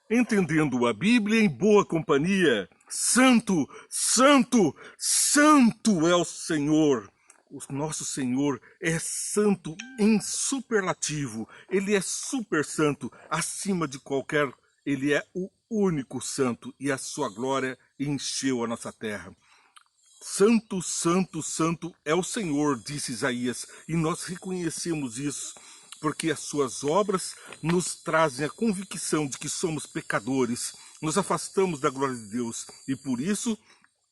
Entendendo a Bíblia em boa companhia. Santo, santo, santo é o Senhor. O nosso Senhor é santo em superlativo. Ele é super santo, acima de qualquer. Ele é o único santo e a sua glória encheu a nossa terra. Santo, santo, santo é o Senhor, disse Isaías, e nós reconhecemos isso, porque as suas obras nos trazem a convicção de que somos pecadores, nos afastamos da glória de Deus e por isso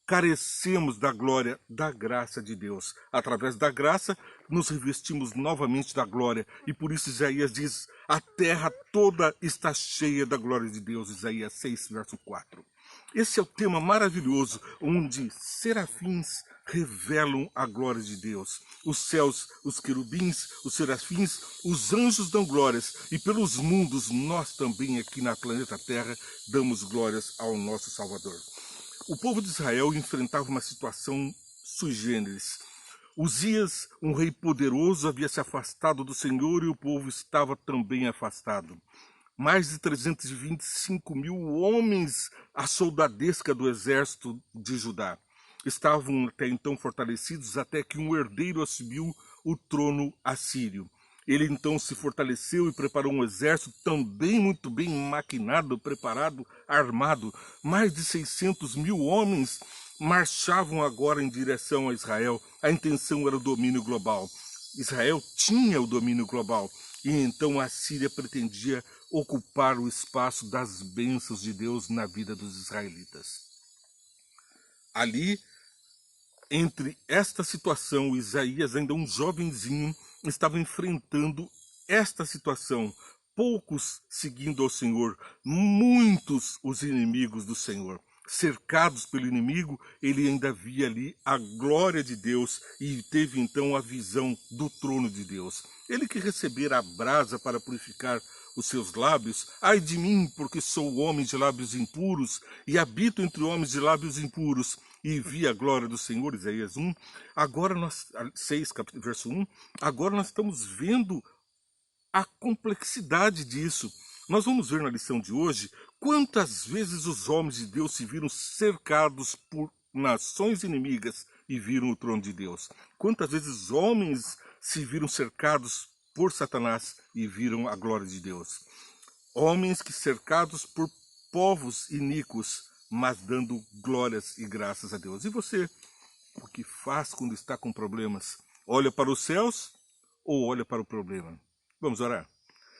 carecemos da glória, da graça de Deus. Através da graça, nos revestimos novamente da glória. E por isso Isaías diz, a terra toda está cheia da glória de Deus. Isaías 6, verso 4. Esse é o tema maravilhoso, onde serafins revelam a glória de Deus. Os céus, os querubins, os serafins, os anjos dão glórias. E pelos mundos, nós também aqui na planeta Terra, damos glórias ao nosso Salvador. O povo de Israel enfrentava uma situação sui generis. Uzias, um rei poderoso, havia se afastado do Senhor e o povo estava também afastado. Mais de 325 mil homens, a soldadesca do exército de Judá, estavam até então fortalecidos até que um herdeiro assumiu o trono assírio. Ele então se fortaleceu e preparou um exército também muito bem maquinado, preparado, armado. Mais de 600 mil homens marchavam agora em direção a Israel. A intenção era o domínio global. Israel tinha o domínio global e então a Síria pretendia ocupar o espaço das bênçãos de Deus na vida dos israelitas. Ali, entre esta situação, Isaías, ainda um jovenzinho, estava enfrentando esta situação. Poucos seguindo ao Senhor, muitos os inimigos do Senhor. Cercados pelo inimigo, ele ainda via ali a glória de Deus e teve então a visão do trono de Deus. Ele que recebera a brasa para purificar os seus lábios, ai de mim, porque sou homem de lábios impuros e habito entre homens de lábios impuros e vi a glória do Senhor, Isaías 1. Agora nós, 6, verso 1, agora nós estamos vendo a complexidade disso. Nós vamos ver na lição de hoje quantas vezes os homens de Deus se viram cercados por nações inimigas e viram o trono de Deus. Quantas vezes homens se viram cercados por Satanás e viram a glória de Deus. Homens que cercados por povos iníquos, mas dando glórias e graças a Deus. E você, o que faz quando está com problemas? Olha para os céus ou olha para o problema? Vamos orar.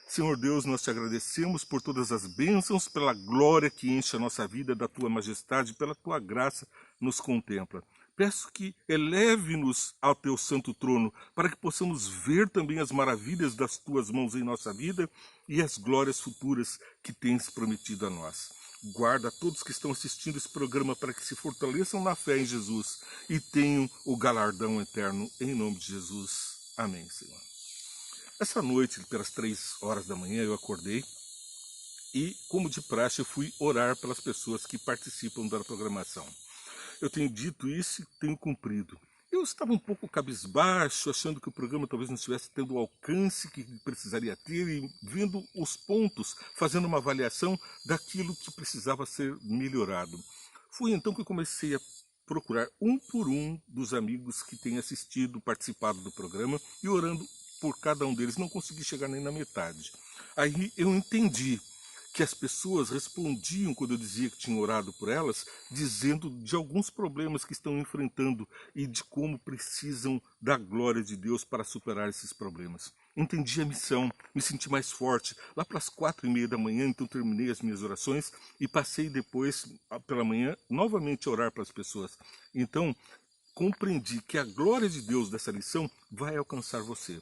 Senhor Deus, nós te agradecemos por todas as bênçãos, pela glória que enche a nossa vida da tua majestade, pela tua graça nos contempla. Peço que eleve-nos ao teu santo trono, para que possamos ver também as maravilhas das tuas mãos em nossa vida e as glórias futuras que tens prometido a nós. Guarda todos que estão assistindo esse programa para que se fortaleçam na fé em Jesus e tenham o galardão eterno em nome de Jesus. Amém, Senhor. Essa noite, pelas 3 horas da manhã, eu acordei e, como de praxe, eu fui orar pelas pessoas que participam da programação. Eu tenho dito isso e tenho cumprido. Eu estava um pouco cabisbaixo, achando que o programa talvez não estivesse tendo o alcance que precisaria ter e vendo os pontos, fazendo uma avaliação daquilo que precisava ser melhorado. Foi então que eu comecei a procurar um por um dos amigos que têm assistido, participado do programa e orando por cada um deles. Não consegui chegar nem na metade. Aí eu entendi que as pessoas respondiam quando eu dizia que tinha orado por elas, dizendo de alguns problemas que estão enfrentando e de como precisam da glória de Deus para superar esses problemas. Entendi a missão, me senti mais forte. Lá para as 4:30 da manhã, então terminei as minhas orações e passei depois, pela manhã, novamente a orar para as pessoas. Então, compreendi que a glória de Deus dessa lição vai alcançar você.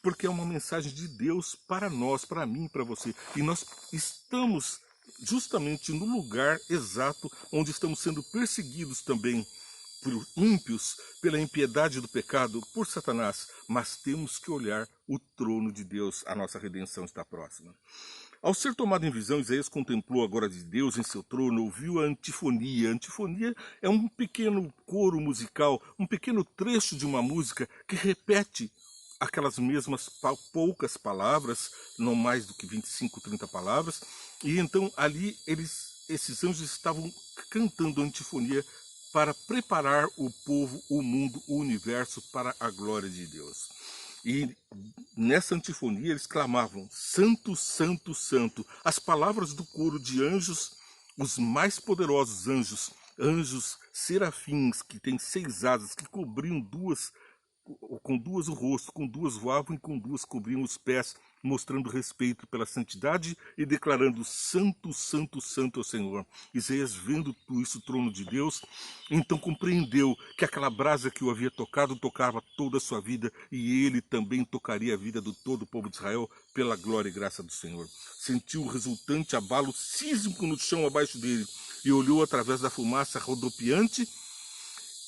Porque é uma mensagem de Deus para nós, para mim e para você. E nós estamos justamente no lugar exato onde estamos sendo perseguidos também por ímpios, pela impiedade do pecado, por Satanás. Mas temos que olhar o trono de Deus, a nossa redenção está próxima. Ao ser tomado em visão, Isaías contemplou a glória de Deus em seu trono, ouviu a antifonia. A antifonia é um pequeno coro musical, um pequeno trecho de uma música que repete aquelas mesmas poucas palavras, não mais do que 25, 30 palavras, e então ali esses anjos estavam cantando antifonia para preparar o povo, o mundo, o universo para a glória de Deus. E nessa antifonia eles clamavam: Santo, Santo, Santo. As palavras do coro de anjos, os mais poderosos anjos, anjos serafins, que têm 6 asas, que cobriam com duas o rosto, com duas voavam e com duas cobriam os pés, mostrando respeito pela santidade e declarando: Santo, Santo, Santo é o Senhor. Isaías, vendo tudo isso, o trono de Deus, então compreendeu que aquela brasa que o havia tocado tocava toda a sua vida, e ele também tocaria a vida do todo o povo de Israel pela glória e graça do Senhor. Sentiu o resultante abalo sísmico no chão abaixo dele e olhou através da fumaça rodopiante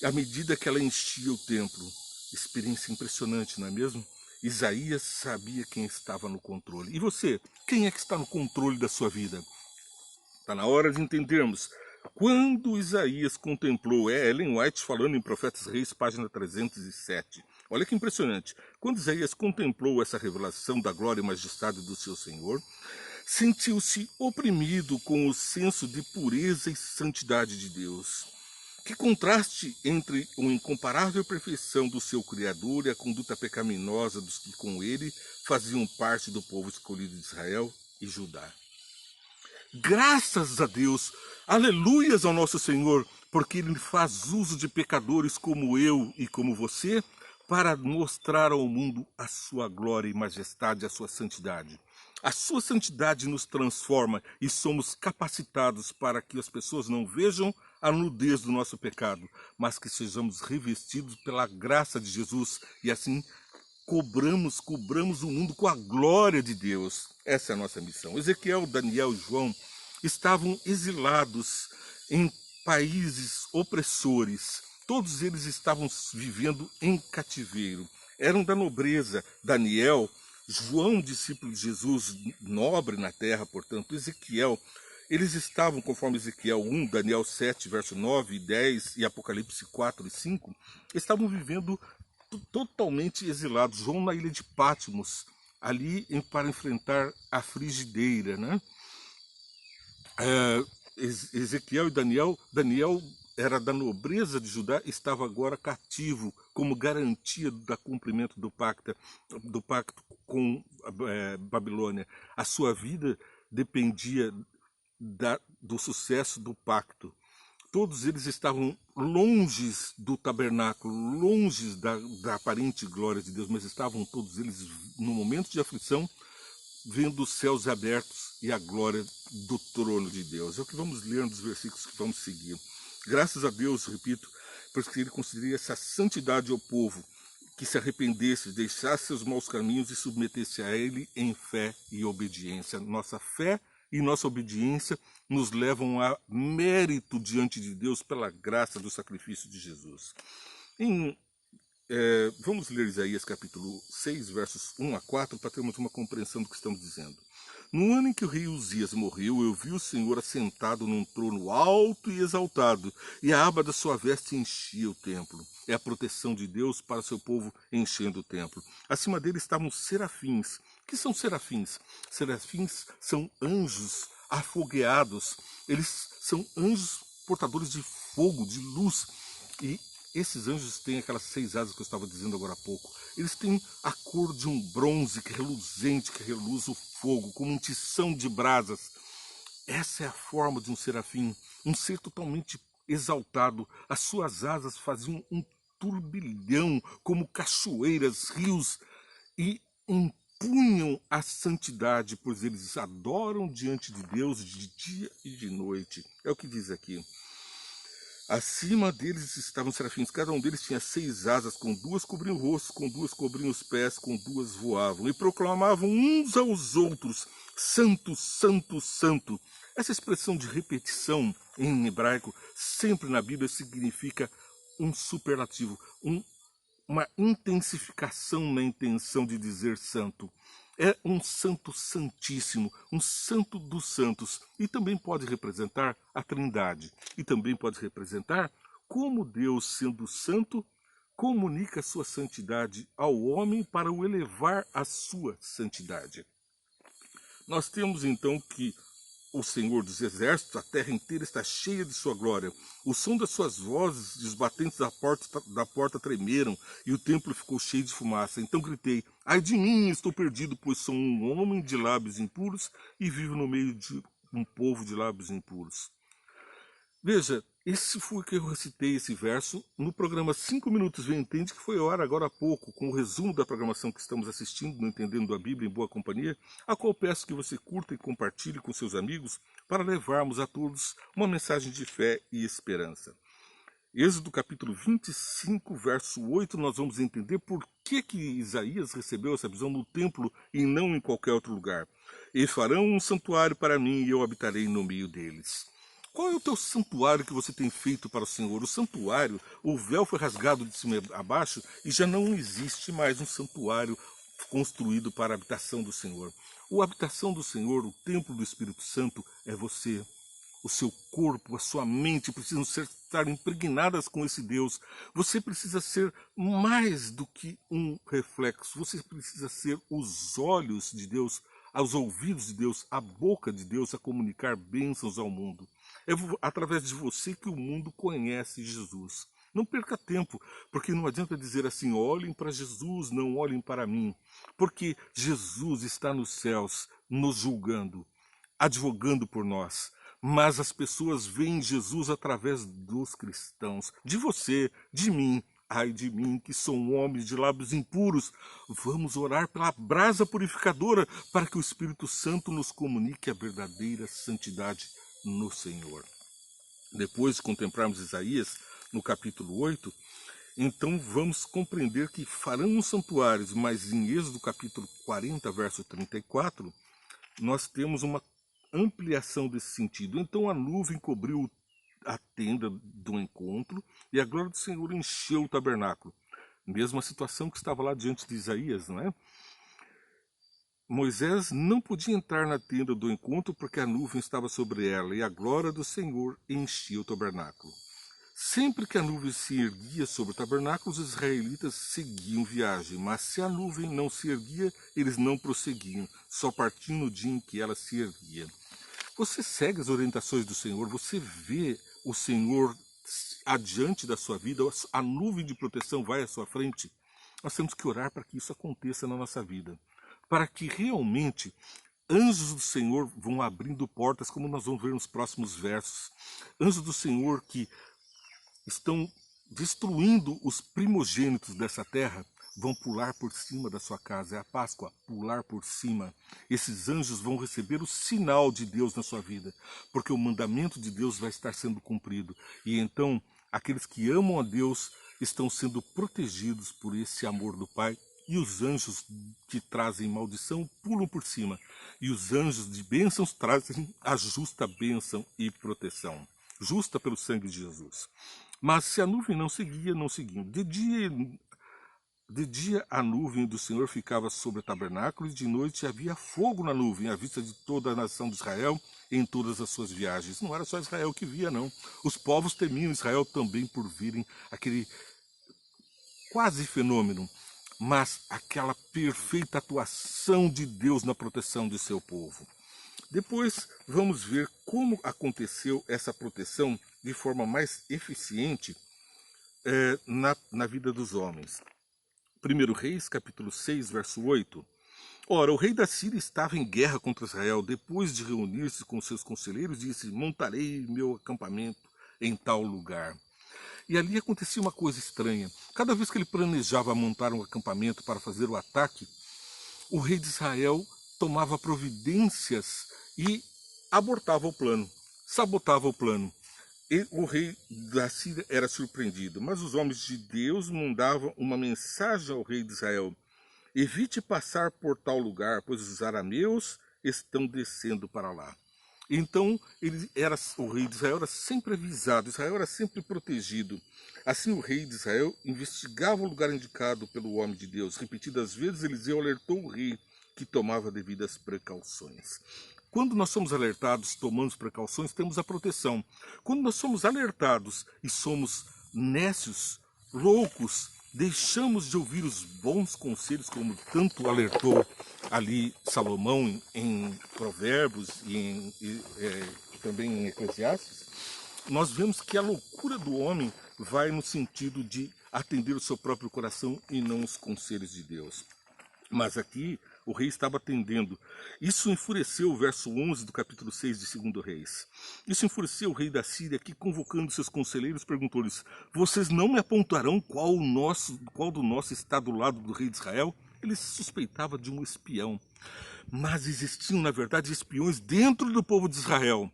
à medida que ela enchia o templo. Experiência impressionante, não é mesmo? Isaías sabia quem estava no controle. E você, quem é que está no controle da sua vida? Está na hora de entendermos. Quando Isaías contemplou, Ellen White falando em Profetas Reis, página 307. Olha que impressionante. Quando Isaías contemplou essa revelação da glória e majestade do seu Senhor, sentiu-se oprimido com o senso de pureza e santidade de Deus. Que contraste entre a incomparável perfeição do seu Criador e a conduta pecaminosa dos que com ele faziam parte do povo escolhido de Israel e Judá. Graças a Deus, aleluias ao nosso Senhor, porque Ele faz uso de pecadores como eu e como você, para mostrar ao mundo a sua glória e majestade, a sua santidade. A sua santidade nos transforma e somos capacitados para que as pessoas não vejam a nudez do nosso pecado, mas que sejamos revestidos pela graça de Jesus e assim cobramos o mundo com a glória de Deus. Essa é a nossa missão. Ezequiel, Daniel e João estavam exilados em países opressores. Todos eles estavam vivendo em cativeiro. Eram da nobreza. Daniel, João, discípulo de Jesus, nobre na terra, portanto, Ezequiel, eles estavam, conforme Ezequiel 1, Daniel 7, verso 9 e 10 e Apocalipse 4 e 5, estavam vivendo totalmente exilados. João na ilha de Patmos, ali para enfrentar a frigideira, né? Ezequiel e Daniel era da nobreza de Judá, estava agora cativo, como garantia do cumprimento do pacto com Babilônia. A sua vida dependia do sucesso do pacto. Todos eles estavam longe do tabernáculo, longe da aparente glória de Deus, mas estavam todos eles, no momento de aflição, vendo os céus abertos e a glória do trono de Deus. É o que vamos ler nos versículos que vamos seguir. Graças a Deus, repito, porque Ele concederia essa santidade ao povo, que se arrependesse, deixasse seus maus caminhos e submetesse a Ele em fé e obediência. Nossa fé e nossa obediência nos levam a mérito diante de Deus pela graça do sacrifício de Jesus. Vamos ler Isaías capítulo 6, versos 1 a 4, para termos uma compreensão do que estamos dizendo. No ano em que o rei Uzias morreu, eu vi o Senhor assentado num trono alto e exaltado, e a aba da sua veste enchia o templo. É a proteção de Deus para o seu povo enchendo o templo. Acima dele estavam serafins. O que são serafins? Serafins são anjos afogueados. Eles são anjos portadores de fogo, de luz. E esses anjos têm aquelas 6 asas que eu estava dizendo agora há pouco. Eles têm a cor de um bronze que é reluzente, que reluz o fogo, como um tição de brasas. Essa é a forma de um serafim, um ser totalmente exaltado. As suas asas faziam um turbilhão, como cachoeiras, rios, e impunham a santidade, pois eles adoram diante de Deus de dia e de noite. É o que diz aqui. Acima deles estavam serafins, cada um deles tinha 6 asas, com 2 cobriam o rosto, com 2 cobriam os pés, com 2 voavam, e proclamavam uns aos outros: Santo, Santo, Santo. Essa expressão de repetição em hebraico, sempre na Bíblia, significa um superlativo, uma intensificação na intenção de dizer santo. É um santo santíssimo, um santo dos santos. E também pode representar a Trindade. E também pode representar como Deus, sendo santo, comunica a sua santidade ao homem para o elevar à sua santidade. Nós temos então que o Senhor dos Exércitos, a terra inteira está cheia de sua glória. O som das suas vozes e os batentes da porta tremeram, e o templo ficou cheio de fumaça. Então gritei: ai de mim, estou perdido, pois sou um homem de lábios impuros e vivo no meio de um povo de lábios impuros. Veja, esse foi que eu recitei esse verso no programa 5 Minutos Vem Entende, que foi ao ar agora há pouco, com o resumo da programação que estamos assistindo no Entendendo a Bíblia em Boa Companhia, a qual peço que você curta e compartilhe com seus amigos para levarmos a todos uma mensagem de fé e esperança. Êxodo capítulo 25, verso 8, nós vamos entender por que Isaías recebeu essa visão no templo e não em qualquer outro lugar. E farão um santuário para mim e eu habitarei no meio deles. Qual é o teu santuário que você tem feito para o Senhor? O santuário, o véu foi rasgado de cima a baixo e já não existe mais um santuário construído para a habitação do Senhor. A habitação do Senhor, o templo do Espírito Santo, é você. O seu corpo, a sua mente precisam estar impregnadas com esse Deus. Você precisa ser mais do que um reflexo. Você precisa ser os olhos de Deus, os ouvidos de Deus, a boca de Deus a comunicar bênçãos ao mundo. É através de você que o mundo conhece Jesus. Não perca tempo, porque não adianta dizer assim: olhem para Jesus, não olhem para mim. Porque Jesus está nos céus, nos julgando, advogando por nós. Mas as pessoas veem Jesus através dos cristãos, de você, de mim. Ai de mim, que sou um homem de lábios impuros. Vamos orar pela brasa purificadora para que o Espírito Santo nos comunique a verdadeira santidade no Senhor. Depois de contemplarmos Isaías, no capítulo 8, então vamos compreender que farão os santuários, mas em Êxodo capítulo 40, verso 34, nós temos uma ampliação desse sentido. Então a nuvem cobriu a tenda do encontro e a glória do Senhor encheu o tabernáculo. Mesma situação que estava lá diante de Isaías, não é? Moisés não podia entrar na tenda do encontro porque a nuvem estava sobre ela e a glória do Senhor enchia o tabernáculo. Sempre que a nuvem se erguia sobre o tabernáculo, os israelitas seguiam viagem, mas se a nuvem não se erguia, eles não prosseguiam, só partiam no dia em que ela se erguia. Você segue as orientações do Senhor, você vê o Senhor adiante da sua vida, a nuvem de proteção vai à sua frente. Nós temos que orar para que isso aconteça na nossa vida, para que realmente anjos do Senhor vão abrindo portas, como nós vamos ver nos próximos versos. Anjos do Senhor que estão destruindo os primogênitos dessa terra, vão pular por cima da sua casa. É a Páscoa, pular por cima. Esses anjos vão receber o sinal de Deus na sua vida, porque o mandamento de Deus vai estar sendo cumprido. E então, aqueles que amam a Deus estão sendo protegidos por esse amor do Pai. E os anjos que trazem maldição pulam por cima. E os anjos de bênçãos trazem a justa bênção e proteção. Justa pelo sangue de Jesus. Mas se a nuvem não seguia, não seguiam. De dia a nuvem do Senhor ficava sobre o tabernáculo e de noite havia fogo na nuvem, à vista de toda a nação de Israel em todas as suas viagens. Não era só Israel que via, não. Os povos temiam Israel também por virem aquele quase fenômeno, mas aquela perfeita atuação de Deus na proteção de seu povo. Depois vamos ver como aconteceu essa proteção de forma mais eficiente na vida dos homens. 1 Reis, capítulo 6, verso 8. Ora, o rei da Síria estava em guerra contra Israel. Depois de reunir-se com seus conselheiros, disse: montarei meu acampamento em tal lugar. E ali acontecia uma coisa estranha. Cada vez que ele planejava montar um acampamento para fazer o ataque, o rei de Israel tomava providências e abortava o plano, sabotava o plano. E o rei da Síria era surpreendido, mas os homens de Deus mandavam uma mensagem ao rei de Israel: evite passar por tal lugar, pois os arameus estão descendo para lá. Então o rei de Israel era sempre avisado, Israel era sempre protegido. Assim o rei de Israel investigava o lugar indicado pelo homem de Deus. Repetidas vezes Eliseu alertou o rei, que tomava devidas precauções. Quando nós somos alertados, tomamos precauções, temos a proteção. Quando nós somos alertados e somos nécios, loucos, Deixamos de ouvir os bons conselhos, como tanto alertou ali Salomão em Provérbios e também em Eclesiastes. Nós vemos que a loucura do homem vai no sentido de atender o seu próprio coração e não os conselhos de Deus. Mas aqui o rei estava atendendo. Isso enfureceu o verso 11 do capítulo 6 de 2 Reis. Isso enfureceu o rei da Síria, que, convocando seus conselheiros, perguntou-lhes: vocês não me apontarão qual do nosso está do lado do rei de Israel? Ele suspeitava de um espião. Mas existiam, na verdade, espiões dentro do povo de Israel.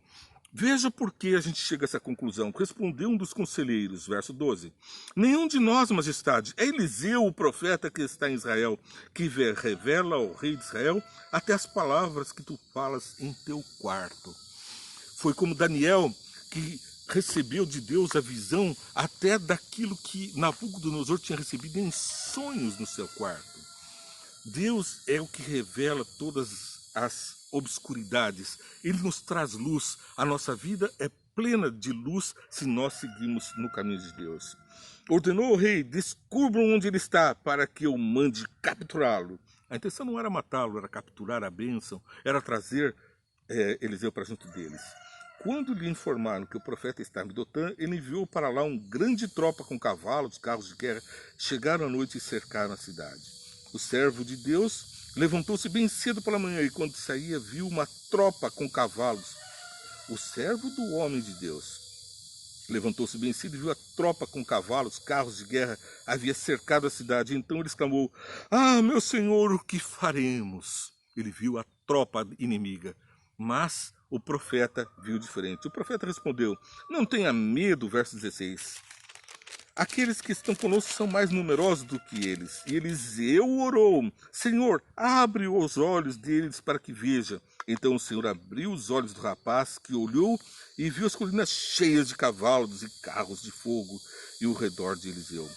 Veja por que a gente chega a essa conclusão. Respondeu um dos conselheiros, verso 12. Nenhum de nós, majestade, é Eliseu, o profeta que está em Israel, que revela ao rei de Israel até as palavras que tu falas em teu quarto. Foi como Daniel, que recebeu de Deus a visão até daquilo que Nabucodonosor tinha recebido em sonhos no seu quarto. Deus é o que revela todas as obscuridades. Ele nos traz luz. A nossa vida é plena de luz se nós seguimos no caminho de Deus. Ordenou ao rei: descubram onde ele está, para que eu mande capturá-lo. A intenção não era matá-lo, era capturar a bênção, era trazer Eliseu para junto deles. Quando lhe informaram que o profeta estava em Dotã, ele enviou para lá uma grande tropa com cavalos, carros de guerra. Chegaram à noite e cercaram a cidade. O servo de Deus levantou-se bem cedo pela manhã e, quando saía, viu uma tropa com cavalos. O servo do homem de Deus levantou-se bem cedo e viu a tropa com cavalos, carros de guerra, havia cercado a cidade. Então ele exclamou: ah, meu senhor, o que faremos? Ele viu a tropa inimiga, mas o profeta viu diferente. O profeta respondeu: não tenha medo, verso 16. Aqueles que estão conosco são mais numerosos do que eles. E Eliseu orou: Senhor, abre os olhos deles para que vejam. Então o Senhor abriu os olhos do rapaz, que olhou e viu as colinas cheias de cavalos e carros de fogo e o redor de Eliseu.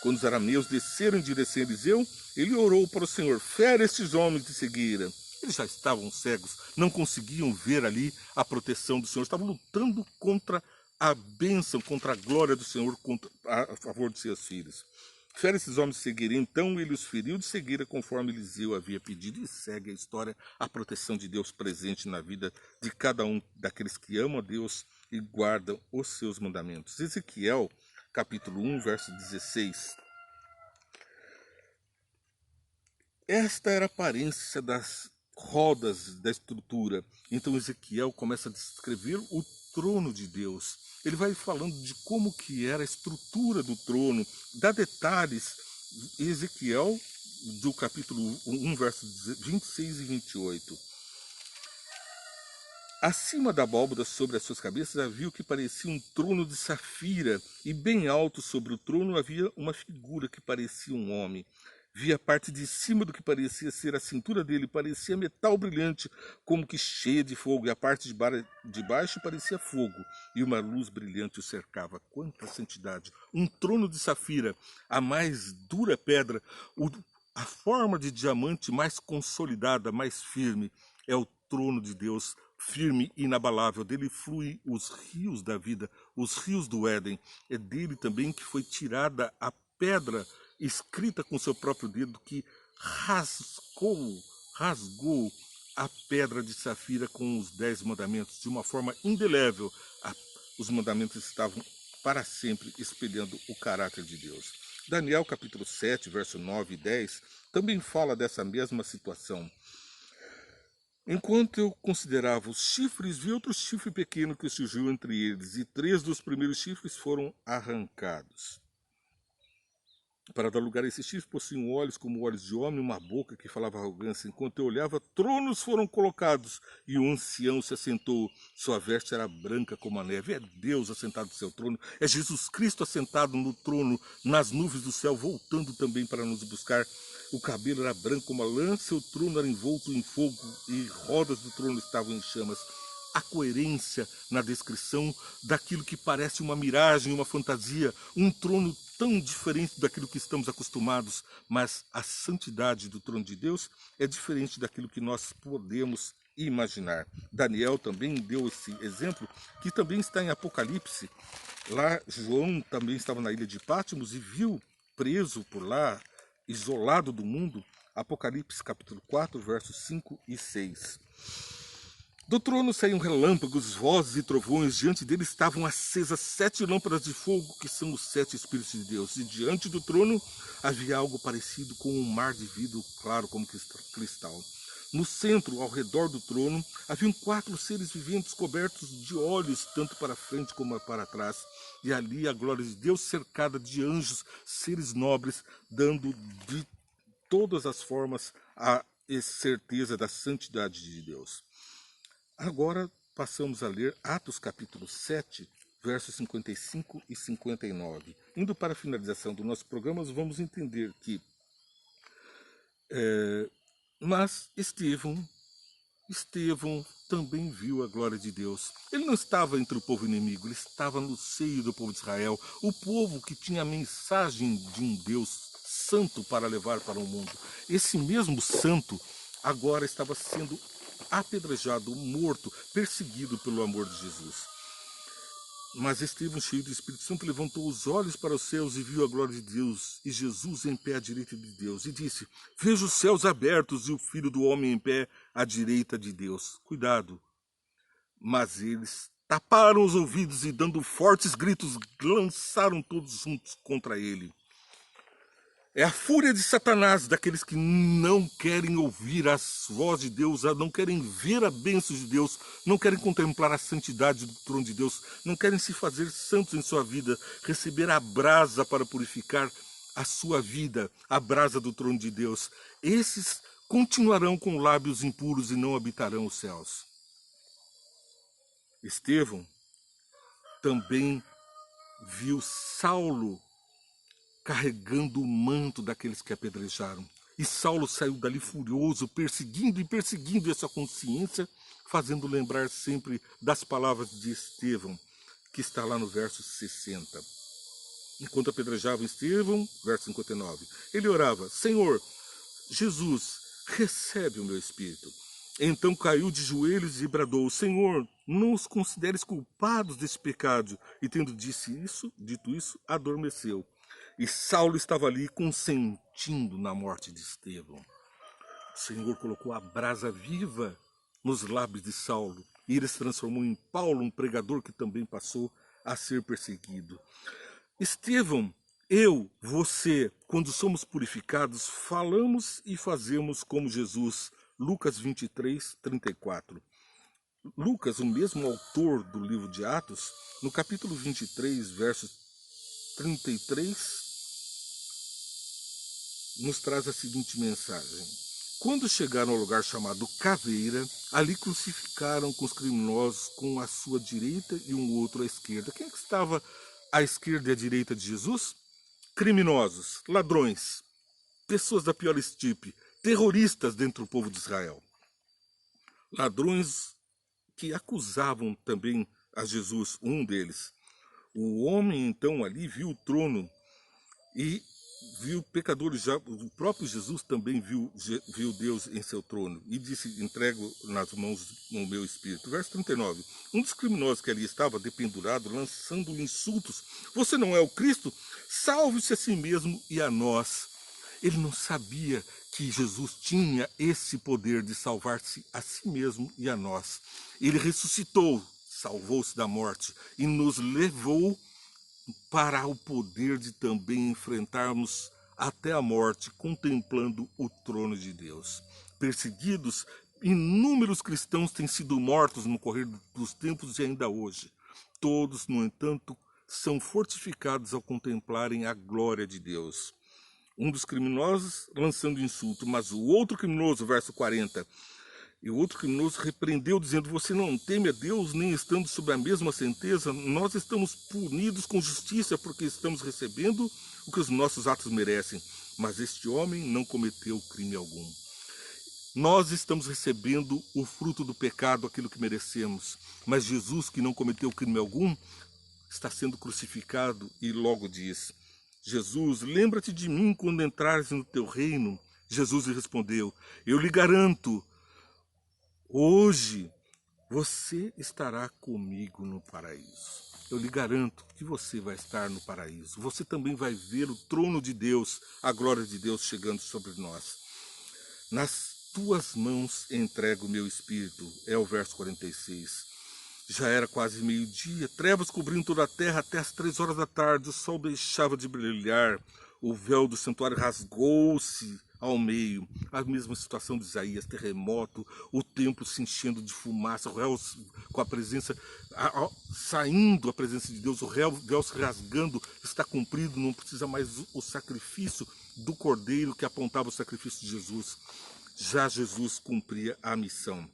Quando os arameus desceram em direção a Eliseu, ele orou para o Senhor: fere estes homens de cegueira. Eles já estavam cegos, não conseguiam ver ali a proteção do Senhor, estavam lutando contra a bênção, contra a glória do Senhor, a favor de seus filhos. Fere esses homens de cegueira. Então ele os feriu de cegueira, conforme Eliseu havia pedido. E segue a história, a proteção de Deus presente na vida de cada um daqueles que amam a Deus e guardam os seus mandamentos. Ezequiel, capítulo 1, verso 16. Esta era a aparência das rodas da estrutura. Então Ezequiel começa a descrever o trono de Deus. Ele vai falando de como que era a estrutura do trono, dá detalhes. Ezequiel, do capítulo 1, versos 26 e 28. Acima da abóbada, sobre as suas cabeças, havia o que parecia um trono de safira, e bem alto sobre o trono havia uma figura que parecia um homem. Via a parte de cima do que parecia ser a cintura dele, parecia metal brilhante, como que cheia de fogo, e a parte de baixo parecia fogo, e uma luz brilhante o cercava. Quanta santidade! Um trono de safira, a mais dura pedra, a forma de diamante mais consolidada, mais firme, é o trono de Deus, firme e inabalável. Dele fluem os rios da vida, os rios do Éden. É dele também que foi tirada a pedra escrita com seu próprio dedo, que rasgou a pedra de safira com os 10 mandamentos de uma forma indelével. Os mandamentos estavam para sempre espelhando o caráter de Deus. Daniel capítulo 7, verso 9 e 10 também fala dessa mesma situação. Enquanto eu considerava os chifres, vi outro chifre pequeno que surgiu entre eles, e 3 dos primeiros chifres foram arrancados. Para dar lugar a esses chifres, possuíam olhos como olhos de homem, uma boca que falava arrogância. Enquanto eu olhava, tronos foram colocados, e um ancião se assentou. Sua veste era branca como a neve. É Deus assentado no seu trono. É Jesus Cristo assentado no trono, nas nuvens do céu, voltando também para nos buscar. O cabelo era branco como a lã, seu trono era envolto em fogo, e rodas do trono estavam em chamas. A coerência na descrição daquilo que parece uma miragem, uma fantasia, um trono tão diferente daquilo que estamos acostumados, mas a santidade do trono de Deus é diferente daquilo que nós podemos imaginar. Daniel também deu esse exemplo, que também está em Apocalipse. Lá João também estava na ilha de Patmos e viu preso por lá, isolado do mundo. Apocalipse capítulo 4, versos 5 e 6. Do trono saíam relâmpagos, vozes e trovões. Diante dele estavam acesas 7 lâmpadas de fogo, que são os 7 Espíritos de Deus. E diante do trono havia algo parecido com um mar de vidro claro como cristal. No centro, ao redor do trono, haviam 4 seres viventes cobertos de olhos, tanto para frente como para trás. E ali a glória de Deus cercada de anjos, seres nobres, dando de todas as formas a certeza da santidade de Deus. Agora passamos a ler Atos capítulo 7, versos 55 e 59. Indo para a finalização do nosso programa, vamos entender que mas Estevão também viu a glória de Deus. Ele não estava entre o povo inimigo, ele estava no seio do povo de Israel, o povo que tinha a mensagem de um Deus santo para levar para o mundo. Esse mesmo santo agora estava sendo apedrejado, morto, perseguido pelo amor de Jesus. Mas Estevão, cheio do Espírito Santo, levantou os olhos para os céus e viu a glória de Deus e Jesus em pé à direita de Deus. E disse: vejo os céus abertos e o Filho do Homem em pé à direita de Deus. Cuidado! Mas eles taparam os ouvidos e, dando fortes gritos, lançaram todos juntos contra ele. É a fúria de Satanás, daqueles que não querem ouvir as vozes de Deus, não querem ver a bênção de Deus, não querem contemplar a santidade do trono de Deus, não querem se fazer santos em sua vida, receber a brasa para purificar a sua vida, a brasa do trono de Deus. Esses continuarão com lábios impuros e não habitarão os céus. Estevão também viu Saulo carregando o manto daqueles que apedrejaram. E Saulo saiu dali furioso, perseguindo essa consciência, fazendo lembrar sempre das palavras de Estevão, que está lá no verso 60. Enquanto apedrejavam Estevão, verso 59, ele orava: Senhor, Jesus, recebe o meu espírito. Então caiu de joelhos e bradou: Senhor, não os consideres culpados desse pecado. E tendo dito isso, adormeceu. E Saulo estava ali consentindo na morte de Estevão. O Senhor colocou a brasa viva nos lábios de Saulo e ele se transformou em Paulo, um pregador que também passou a ser perseguido. Estevão, eu, você, quando somos purificados, falamos e fazemos como Jesus. Lucas 23, 34. Lucas, o mesmo autor do livro de Atos, no capítulo 23, versos 33, nos traz a seguinte mensagem: quando chegaram ao lugar chamado Caveira, ali crucificaram com os criminosos com a sua direita e um outro à esquerda. Quem é que estava à esquerda e à direita de Jesus? Criminosos, ladrões, pessoas da pior estirpe, terroristas dentro do povo de Israel. Ladrões que acusavam também a Jesus, um deles. O homem então ali viu o trono e viu pecadores. Já o próprio Jesus também viu Deus em seu trono e disse: entrego nas mãos o meu espírito. Verso 39. Um dos criminosos que ali estava dependurado, lançando-lhe insultos: você não é o Cristo? Salve-se a si mesmo e a nós. Ele não sabia que Jesus tinha esse poder de salvar-se a si mesmo e a nós. Ele ressuscitou, salvou-se da morte e nos levou para o poder de também enfrentarmos até a morte, contemplando o trono de Deus. Perseguidos, inúmeros cristãos têm sido mortos no correr dos tempos e ainda hoje. Todos, no entanto, são fortificados ao contemplarem a glória de Deus. Um dos criminosos lançando insulto, mas o outro criminoso, verso 40, e o outro criminoso repreendeu, dizendo: você não teme a Deus, nem estando sob a mesma sentença? Nós estamos punidos com justiça, porque estamos recebendo o que os nossos atos merecem. Mas este homem não cometeu crime algum. Nós estamos recebendo o fruto do pecado, aquilo que merecemos. Mas Jesus, que não cometeu crime algum, está sendo crucificado e logo diz: Jesus, lembra-te de mim quando entrares no teu reino. Jesus lhe respondeu: eu lhe garanto, hoje Você estará comigo no paraíso. Eu lhe garanto que você vai estar no paraíso. Você também vai ver o trono de Deus, a glória de Deus chegando sobre nós. Nas tuas mãos entrego o meu espírito, é o verso 46. Já era quase meio-dia, trevas cobrindo toda a terra até as 3 horas da tarde, o sol deixava de brilhar, o véu do santuário rasgou-se ao meio. A mesma situação de Isaías, terremoto, o templo se enchendo de fumaça, o véu com a presença, saindo a presença de Deus, o véu se rasgando, está cumprido, não precisa mais o sacrifício do cordeiro que apontava o sacrifício de Jesus. Já Jesus cumpria a missão.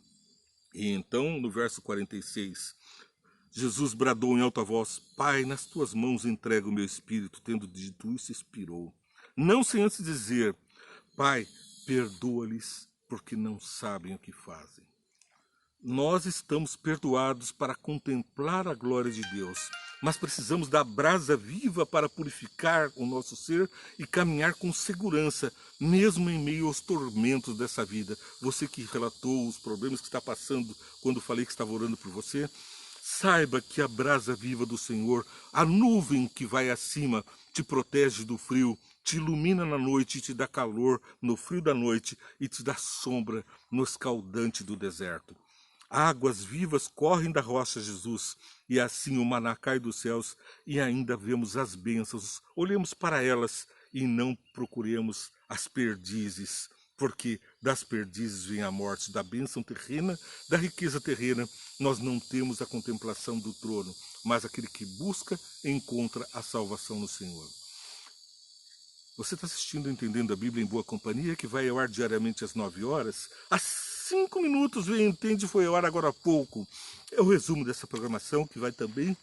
E então, no verso 46, Jesus bradou em alta voz: Pai, nas tuas mãos entrego o meu espírito. Tendo dito isso, expirou. Não sem antes dizer: Pai, perdoa-lhes, porque não sabem o que fazem. Nós estamos perdoados para contemplar a glória de Deus, mas precisamos da brasa viva para purificar o nosso ser e caminhar com segurança, mesmo em meio aos tormentos dessa vida. Você que relatou os problemas que está passando quando falei que estava orando por você, saiba que a brasa viva do Senhor, a nuvem que vai acima, te protege do frio, te ilumina na noite e te dá calor no frio da noite e te dá sombra no escaldante do deserto. Águas vivas correm da rocha, Jesus, e assim o maná cai dos céus e ainda vemos as bênçãos. Olhemos para elas e não procuremos as perdizes, porque das perdizes vem a morte, da bênção terrena, da riqueza terrena. Nós não temos a contemplação do trono, mas aquele que busca encontra a salvação no Senhor. Você está assistindo Entendendo a Bíblia em Boa Companhia, que vai ao ar diariamente às 9 horas. Há 5 minutos, Vem Entende, foi ao ar agora há pouco. É o resumo dessa programação, que vai também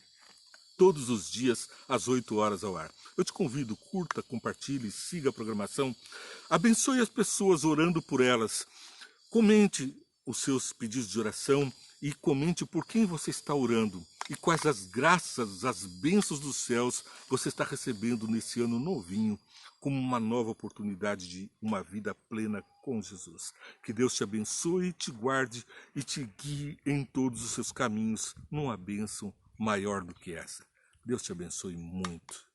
todos os dias às 8 horas ao ar. Eu te convido, curta, compartilhe, siga a programação. Abençoe as pessoas orando por elas. Comente os seus pedidos de oração e comente por quem você está orando e quais as graças, as bênçãos dos céus você está recebendo nesse ano novinho, como uma nova oportunidade de uma vida plena com Jesus. Que Deus te abençoe, te guarde e te guie em todos os seus caminhos numa bênção maior do que essa. Deus te abençoe muito.